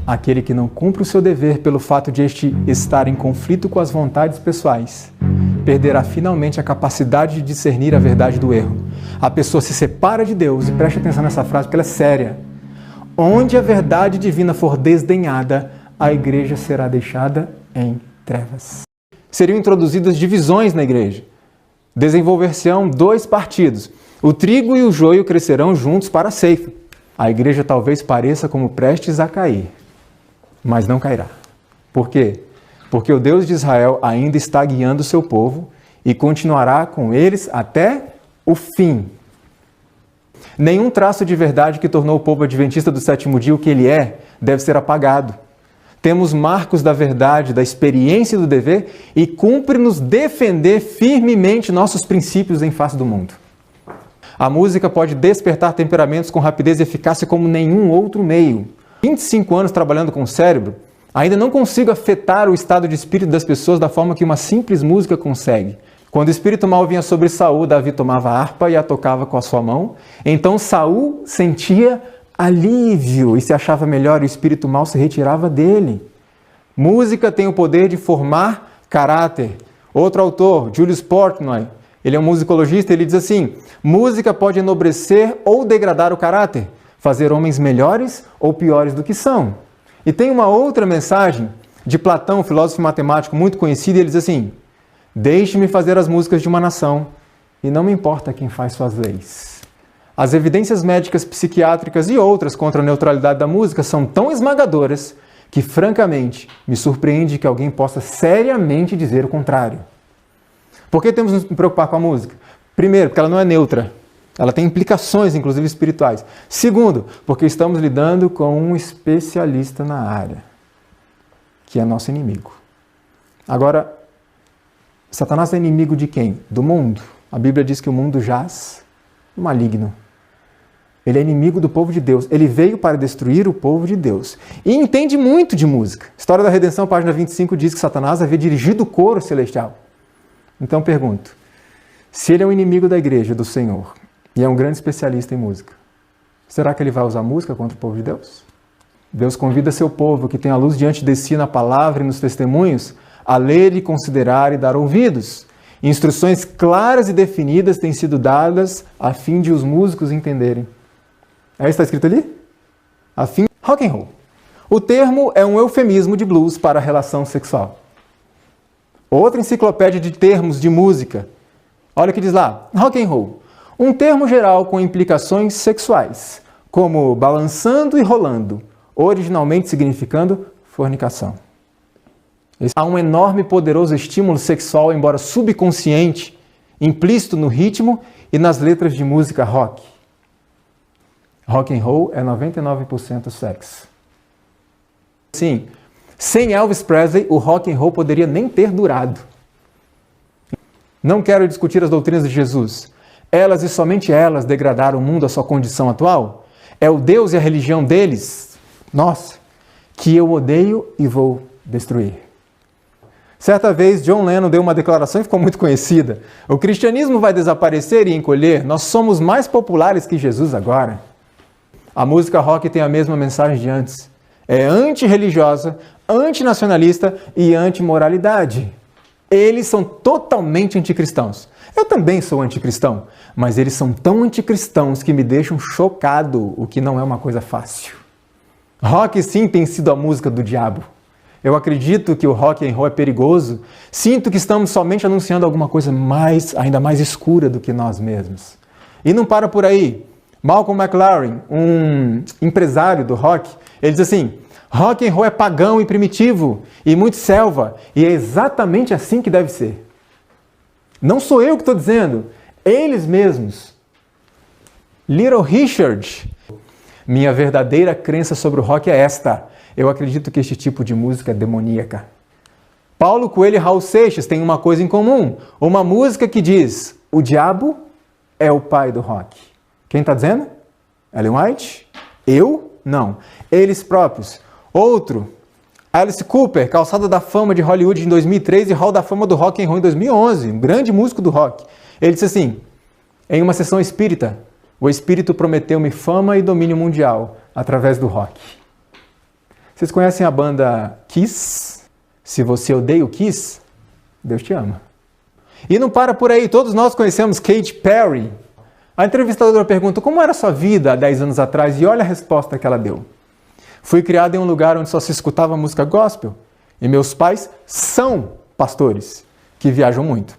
Aquele que não cumpre o seu dever pelo fato de este estar em conflito com as vontades pessoais, perderá finalmente a capacidade de discernir a verdade do erro. A pessoa se separa de Deus, e preste atenção nessa frase porque ela é séria. Onde a verdade divina for desdenhada, a igreja será deixada em trevas. Seriam introduzidas divisões na igreja. Desenvolver-se-ão 2 partidos. O trigo e o joio crescerão juntos para a ceifa. A igreja talvez pareça como prestes a cair, mas não cairá. Por quê? Porque o Deus de Israel ainda está guiando o seu povo e continuará com eles até o fim. Nenhum traço de verdade que tornou o povo adventista do sétimo dia o que ele é deve ser apagado. Temos marcos da verdade, da experiência e do dever, e cumpre-nos defender firmemente nossos princípios em face do mundo. A música pode despertar temperamentos com rapidez e eficácia como nenhum outro meio. 25 anos trabalhando com o cérebro, ainda não consigo afetar o estado de espírito das pessoas da forma que uma simples música consegue. Quando o espírito mal vinha sobre Saul, Davi tomava a harpa e a tocava com a sua mão. Então Saul sentia alívio e se achava melhor e o espírito mal se retirava dele. Música tem o poder de formar caráter. Outro autor, Julius Portnoy, ele é um musicologista, ele diz assim: música pode enobrecer ou degradar o caráter, fazer homens melhores ou piores do que são. E tem uma outra mensagem de Platão, filósofo matemático muito conhecido, e ele diz assim: deixe-me fazer as músicas de uma nação, e não me importa quem faz suas leis. As evidências médicas, psiquiátricas e outras contra a neutralidade da música são tão esmagadoras que, francamente, me surpreende que alguém possa seriamente dizer o contrário. Por que temos que nos preocupar com a música? Primeiro, porque ela não é neutra. Ela tem implicações, inclusive espirituais. Segundo, porque estamos lidando com um especialista na área, que é nosso inimigo. Agora, Satanás é inimigo de quem? Do mundo. A Bíblia diz que o mundo jaz no maligno. Ele é inimigo do povo de Deus. Ele veio para destruir o povo de Deus. E entende muito de música. História da Redenção, página 25, diz que Satanás havia dirigido o coro celestial. Então pergunto, se ele é um inimigo da igreja, do Senhor, e é um grande especialista em música, será que ele vai usar música contra o povo de Deus? Deus convida seu povo, que tem a luz diante de si na palavra e nos testemunhos, a ler e considerar e dar ouvidos. Instruções claras e definidas têm sido dadas a fim de os músicos entenderem. É isso que está escrito ali? A fim rock and roll. O termo é um eufemismo de blues para a relação sexual. Outra enciclopédia de termos de música. Olha o que diz lá, rock and roll. Um termo geral com implicações sexuais, como balançando e rolando, originalmente significando fornicação. Há um enorme e poderoso estímulo sexual, embora subconsciente, implícito no ritmo e nas letras de música rock. Rock and roll é 99% sexo. Sim, sem Elvis Presley, o rock and roll poderia nem ter durado. Não quero discutir as doutrinas de Jesus. Elas e somente elas degradaram o mundo à sua condição atual. É o Deus e a religião deles, nossa, que eu odeio e vou destruir. Certa vez, John Lennon deu uma declaração e ficou muito conhecida. O cristianismo vai desaparecer e encolher. Nós somos mais populares que Jesus agora. A música rock tem a mesma mensagem de antes. É antirreligiosa, antinacionalista e antimoralidade. Eles são totalmente anticristãos. Eu também sou anticristão, mas eles são tão anticristãos que me deixam chocado, o que não é uma coisa fácil. Rock sim tem sido a música do diabo. Eu acredito que o rock and roll é perigoso. Sinto que estamos somente anunciando alguma coisa ainda mais escura do que nós mesmos. E não para por aí. Malcolm McLaren, um empresário do rock, ele diz assim: rock and roll é pagão e primitivo e muito selva, e é exatamente assim que deve ser. Não sou eu que estou dizendo, eles mesmos. Little Richard: minha verdadeira crença sobre o rock é esta: eu acredito que este tipo de música é demoníaca. Paulo Coelho e Raul Seixas têm uma coisa em comum, uma música que diz: o diabo é o pai do rock. Quem está dizendo? Ellen White? Eu? Não. Eles próprios. Outro, Alice Cooper, Calçada da Fama de Hollywood em 2003 e Hall da Fama do Rock and Roll em 2011, um grande músico do rock. Ele disse assim, em uma sessão espírita, o espírito prometeu-me fama e domínio mundial através do rock. Vocês conhecem a banda Kiss? Se você odeia o Kiss, Deus te ama. E não para por aí, todos nós conhecemos Katy Perry. A entrevistadora pergunta, como era a sua vida há 10 anos atrás? E olha a resposta que ela deu. Fui criado em um lugar onde só se escutava música gospel. E meus pais são pastores, que viajam muito.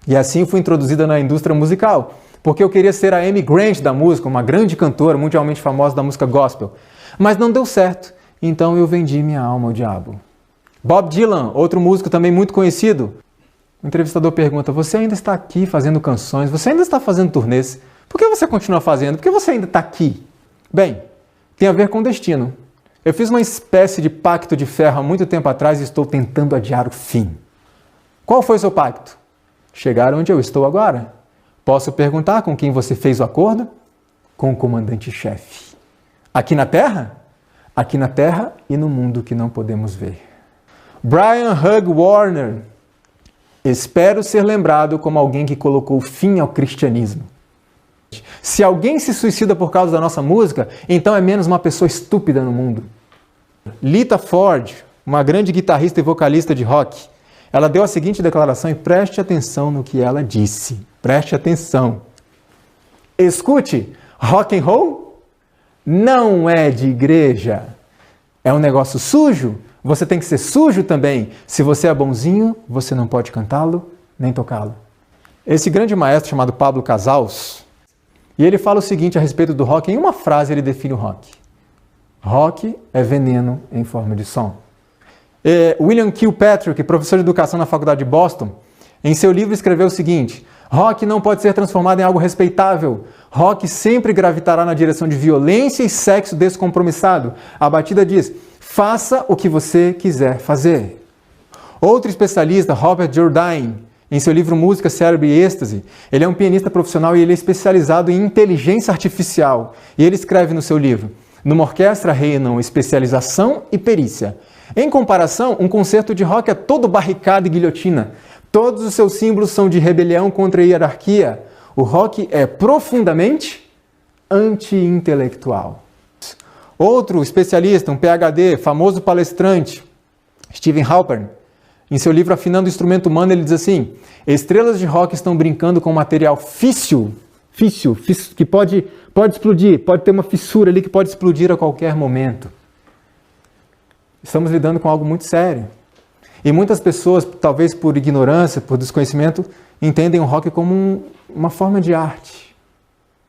E assim fui introduzida na indústria musical, porque eu queria ser a Amy Grant da música, uma grande cantora mundialmente famosa da música gospel. Mas não deu certo, então eu vendi minha alma ao diabo. Bob Dylan, outro músico também muito conhecido. O entrevistador pergunta, você ainda está aqui fazendo canções, você ainda está fazendo turnês, por que você continua fazendo? Por que você ainda está aqui? Bem, tem a ver com destino. Eu fiz uma espécie de pacto de ferro há muito tempo atrás e estou tentando adiar o fim. Qual foi o seu pacto? Chegar onde eu estou agora. Posso perguntar com quem você fez o acordo? Com o comandante-chefe. Aqui na Terra? Aqui na Terra e no mundo que não podemos ver. Brian Hugh Warner. Espero ser lembrado como alguém que colocou fim ao cristianismo. Se alguém se suicida por causa da nossa música, então é menos uma pessoa estúpida no mundo. Lita Ford, uma grande guitarrista e vocalista de rock, ela deu a seguinte declaração e preste atenção no que ela disse. Preste atenção. Escute, rock and roll não é de igreja. É um negócio sujo. Você tem que ser sujo também. Se você é bonzinho, você não pode cantá-lo nem tocá-lo. Esse grande maestro chamado Pablo Casals, e ele fala o seguinte a respeito do rock. Em uma frase ele define o rock. Rock é veneno em forma de som. William Kilpatrick, professor de educação na Faculdade de Boston, em seu livro escreveu o seguinte, rock não pode ser transformado em algo respeitável. Rock sempre gravitará na direção de violência e sexo descompromissado. A batida diz, faça o que você quiser fazer. Outro especialista, Robert Jourdain, em seu livro Música, Cérebro e Êxtase, ele é um pianista profissional e ele é especializado em inteligência artificial. E ele escreve no seu livro, numa orquestra reinam especialização e perícia. Em comparação, um concerto de rock é todo barricada e guilhotina. Todos os seus símbolos são de rebelião contra a hierarquia. O rock é profundamente anti-intelectual. Outro especialista, um PhD, famoso palestrante, Stephen Halpern, em seu livro Afinando o Instrumento Humano, ele diz assim, estrelas de rock estão brincando com material físsil, que pode explodir, pode ter uma fissura ali que pode explodir a qualquer momento. Estamos lidando com algo muito sério. E muitas pessoas, talvez por ignorância, por desconhecimento, entendem o rock como uma forma de arte.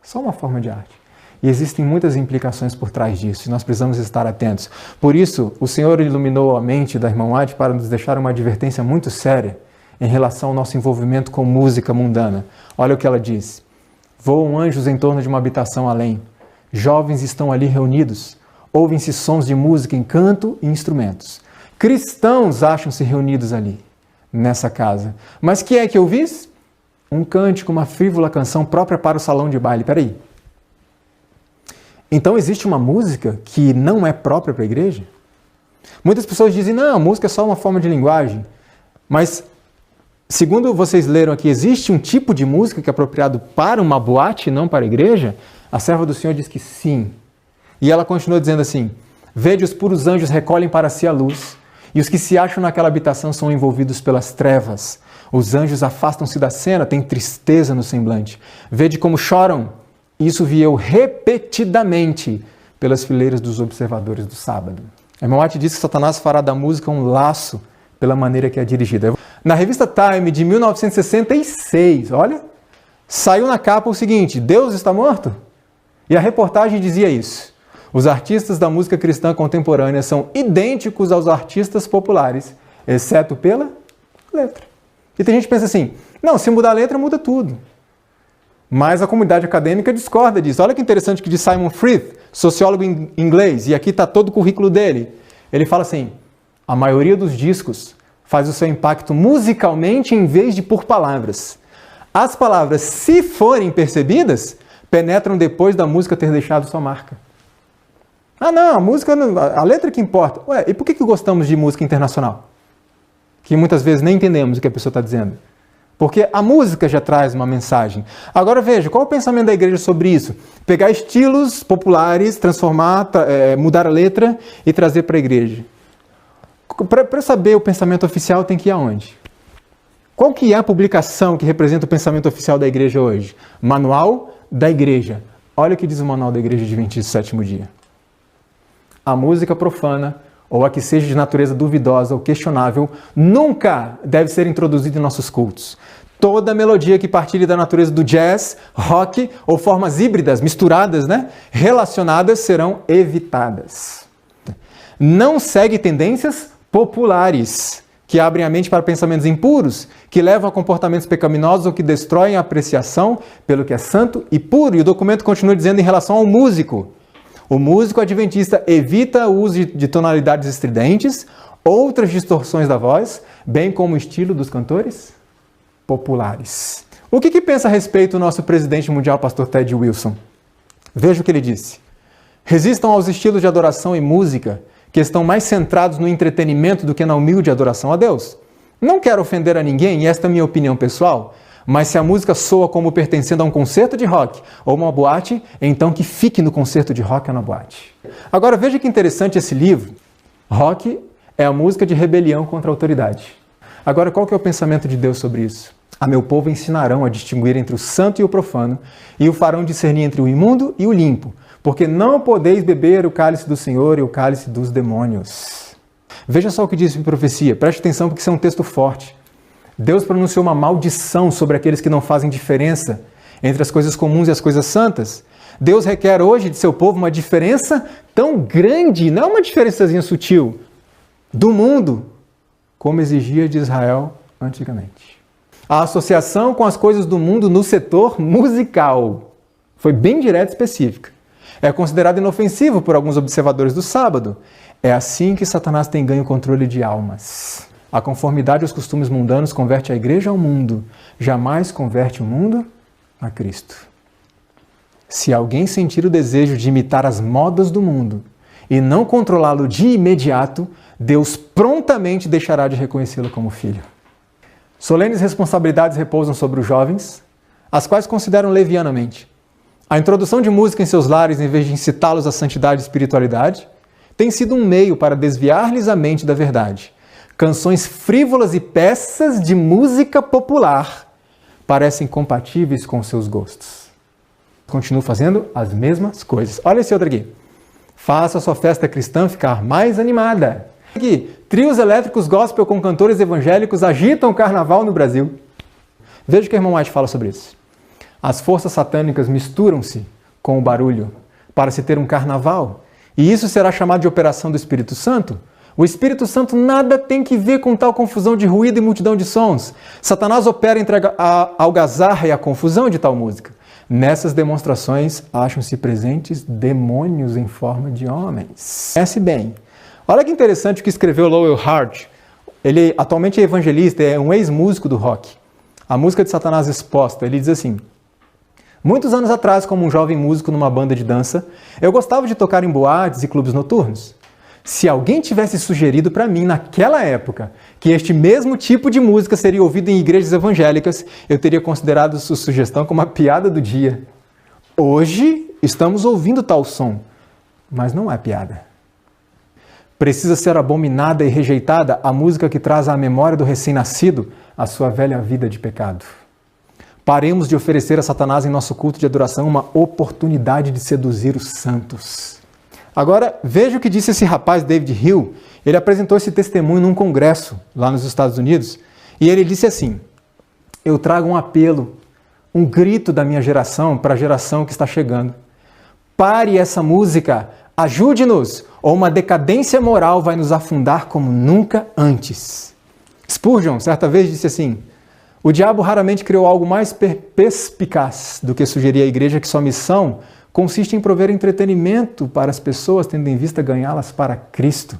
Só uma forma de arte. E existem muitas implicações por trás disso, e nós precisamos estar atentos. Por isso, o Senhor iluminou a mente da irmã White para nos deixar uma advertência muito séria em relação ao nosso envolvimento com música mundana. Olha o que ela diz. Voam anjos em torno de uma habitação além. Jovens estão ali reunidos. Ouvem-se sons de música em canto e instrumentos. Cristãos acham-se reunidos ali, nessa casa. Mas que é que eu vi? Um cântico, uma frívola canção própria para o salão de baile. Peraí. Então existe uma música que não é própria para a igreja? Muitas pessoas dizem, não, a música é só uma forma de linguagem. Mas, segundo vocês leram aqui, existe um tipo de música que é apropriado para uma boate, não para a igreja? A serva do Senhor diz que sim. E ela continua dizendo assim, vede os puros anjos recolhem para si a luz, e os que se acham naquela habitação são envolvidos pelas trevas. Os anjos afastam-se da cena, têm tristeza no semblante. Vede como choram. Isso vi eu repetidamente pelas fileiras dos observadores do sábado. A irmã White diz que Satanás fará da música um laço pela maneira que é dirigida. Na revista Time de 1966, olha, saiu na capa o seguinte, Deus está morto? E a reportagem dizia isso. Os artistas da música cristã contemporânea são idênticos aos artistas populares, exceto pela letra. E tem gente que pensa assim, não, se mudar a letra, muda tudo. Mas a comunidade acadêmica discorda disso. Olha que interessante que diz Simon Frith, sociólogo inglês, e aqui está todo o currículo dele. Ele fala assim, a maioria dos discos faz o seu impacto musicalmente em vez de por palavras. As palavras, se forem percebidas, penetram depois da música ter deixado sua marca. Ah, não, a música, a letra que importa. Ué, e por que gostamos de música internacional? Que muitas vezes nem entendemos o que a pessoa está dizendo. Porque a música já traz uma mensagem. Agora veja, qual é o pensamento da igreja sobre isso? Pegar estilos populares, transformar, mudar a letra e trazer para a igreja. Para saber o pensamento oficial tem que ir aonde? Qual que é a publicação que representa o pensamento oficial da igreja hoje? Manual da igreja. Olha o que diz o Manual da Igreja Adventista do Sétimo Dia. A música profana, ou a que seja de natureza duvidosa ou questionável, nunca deve ser introduzida em nossos cultos. Toda melodia que partilhe da natureza do jazz, rock ou formas híbridas, misturadas, relacionadas, serão evitadas. Não segue tendências populares, que abrem a mente para pensamentos impuros, que levam a comportamentos pecaminosos ou que destroem a apreciação pelo que é santo e puro. E o documento continua dizendo em relação ao músico. O músico adventista evita o uso de tonalidades estridentes, outras distorções da voz, bem como o estilo dos cantores populares. O que pensa a respeito o nosso presidente mundial, pastor Ted Wilson? Veja o que ele disse. Resistam aos estilos de adoração e música que estão mais centrados no entretenimento do que na humilde adoração a Deus. Não quero ofender a ninguém, e esta é a minha opinião pessoal, mas se a música soa como pertencendo a um concerto de rock ou uma boate, então que fique no concerto de rock ou na boate. Agora veja que interessante esse livro. Rock é a música de rebelião contra a autoridade. Agora qual que é o pensamento de Deus sobre isso? A meu povo ensinarão a distinguir entre o santo e o profano, e o farão discernir entre o imundo e o limpo, porque não podeis beber o cálice do Senhor e o cálice dos demônios. Veja só o que diz em profecia, preste atenção porque isso é um texto forte. Deus pronunciou uma maldição sobre aqueles que não fazem diferença entre as coisas comuns e as coisas santas. Deus requer hoje de seu povo uma diferença tão grande, não uma diferençazinha sutil, do mundo, como exigia de Israel antigamente. A associação com as coisas do mundo no setor musical foi bem direta e específica. É considerado inofensivo por alguns observadores do sábado. É assim que Satanás tem ganho o controle de almas. A conformidade aos costumes mundanos converte a igreja ao mundo, jamais converte o mundo a Cristo. Se alguém sentir o desejo de imitar as modas do mundo e não controlá-lo de imediato, Deus prontamente deixará de reconhecê-lo como filho. Solenes responsabilidades repousam sobre os jovens, as quais consideram levianamente. A introdução de música em seus lares, em vez de incitá-los à santidade e espiritualidade, tem sido um meio para desviar-lhes a mente da verdade. Canções frívolas e peças de música popular parecem compatíveis com seus gostos. Continuam fazendo as mesmas coisas. Olha esse outro aqui. Faça a sua festa cristã ficar mais animada. Aqui, trios elétricos gospel com cantores evangélicos agitam o carnaval no Brasil. Veja o que o irmão White fala sobre isso. As forças satânicas misturam-se com o barulho para se ter um carnaval. E isso será chamado de operação do Espírito Santo. O Espírito Santo nada tem que ver com tal confusão de ruído e multidão de sons. Satanás opera entre a algazarra e a confusão de tal música. Nessas demonstrações acham-se presentes demônios em forma de homens. Conhece bem. Olha que interessante o que escreveu Lowell Hart. Ele atualmente é evangelista, é um ex-músico do rock. A música de Satanás exposta, ele diz assim: muitos anos atrás, como um jovem músico numa banda de dança, eu gostava de tocar em boates e clubes noturnos. Se alguém tivesse sugerido para mim, naquela época, que este mesmo tipo de música seria ouvido em igrejas evangélicas, eu teria considerado sua sugestão como a piada do dia. Hoje, estamos ouvindo tal som, mas não é piada. Precisa ser abominada e rejeitada a música que traz à memória do recém-nascido a sua velha vida de pecado. Paremos de oferecer a Satanás em nosso culto de adoração uma oportunidade de seduzir os santos. Agora, veja o que disse esse rapaz, David Hill. Ele apresentou esse testemunho num congresso lá nos Estados Unidos e ele disse assim: eu trago um apelo, um grito da minha geração para a geração que está chegando. Pare essa música, ajude-nos, ou uma decadência moral vai nos afundar como nunca antes. Spurgeon, certa vez, disse assim: o diabo raramente criou algo mais perspicaz do que sugerir à igreja que sua missão consiste em prover entretenimento para as pessoas, tendo em vista ganhá-las para Cristo.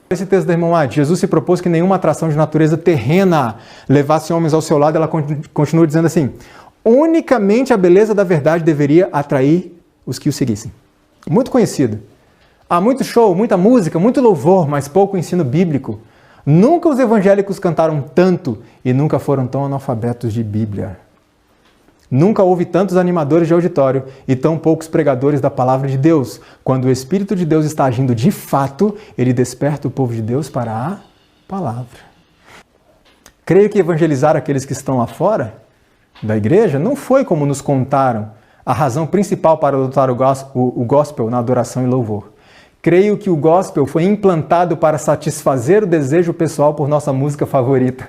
Esse texto da irmã White, Jesus se propôs que nenhuma atração de natureza terrena levasse homens ao seu lado. Ela continua dizendo assim: unicamente a beleza da verdade deveria atrair os que o seguissem. Muito conhecido. Há muito show, muita música, muito louvor, mas pouco ensino bíblico. Nunca os evangélicos cantaram tanto e nunca foram tão analfabetos de Bíblia. Nunca houve tantos animadores de auditório e tão poucos pregadores da palavra de Deus. Quando o Espírito de Deus está agindo de fato, ele desperta o povo de Deus para a palavra. Creio que evangelizar aqueles que estão lá fora da igreja não foi como nos contaram a razão principal para adotar o gospel na adoração e louvor. Creio que o gospel foi implantado para satisfazer o desejo pessoal por nossa música favorita.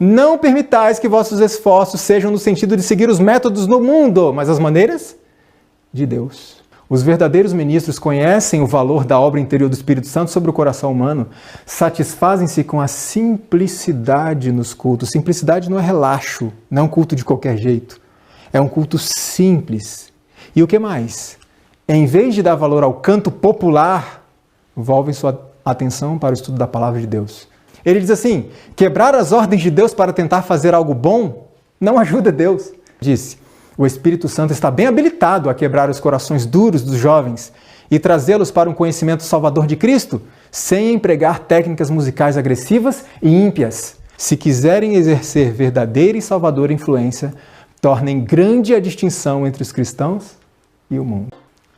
Não permitais que vossos esforços sejam no sentido de seguir os métodos do mundo, mas as maneiras de Deus. Os verdadeiros ministros conhecem o valor da obra interior do Espírito Santo sobre o coração humano, satisfazem-se com a simplicidade nos cultos. Simplicidade não é relaxo, não é um culto de qualquer jeito. É um culto simples. E o que mais? Em vez de dar valor ao canto popular, volvem sua atenção para o estudo da palavra de Deus. Ele diz assim, quebrar as ordens de Deus para tentar fazer algo bom não ajuda Deus. Disse, o Espírito Santo está bem habilitado a quebrar os corações duros dos jovens e trazê-los para um conhecimento salvador de Cristo, sem empregar técnicas musicais agressivas e ímpias. Se quiserem exercer verdadeira e salvadora influência, tornem grande a distinção entre os cristãos e o mundo.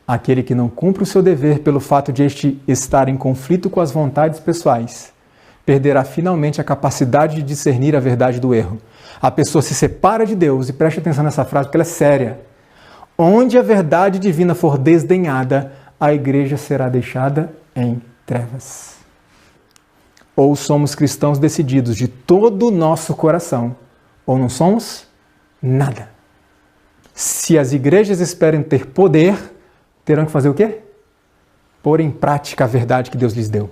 Aquele que não cumpre o seu dever pelo fato de este estar em conflito com as vontades pessoais, perderá finalmente a capacidade de discernir a verdade do erro. A pessoa se separa de Deus, e preste atenção nessa frase porque ela é séria. Onde a verdade divina for desdenhada, a igreja será deixada em trevas. Ou somos cristãos decididos de todo o nosso coração, ou não somos nada. Se as igrejas esperam ter poder, terão que fazer o quê? Pôr em prática a verdade que Deus lhes deu.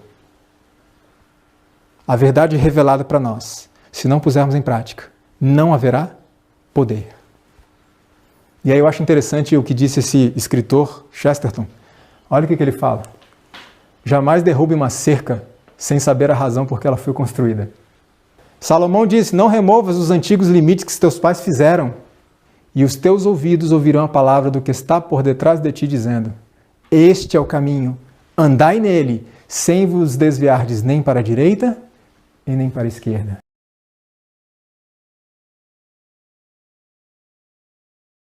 A verdade revelada para nós, se não pusermos em prática, não haverá poder. E aí eu acho interessante o que disse esse escritor, Chesterton. Olha o que ele fala. Jamais derrube uma cerca sem saber a razão por que ela foi construída. Salomão disse, não removas os antigos limites que teus pais fizeram, e os teus ouvidos ouvirão a palavra do que está por detrás de ti, dizendo, este é o caminho, andai nele, sem vos desviardes nem para a direita e nem para a esquerda.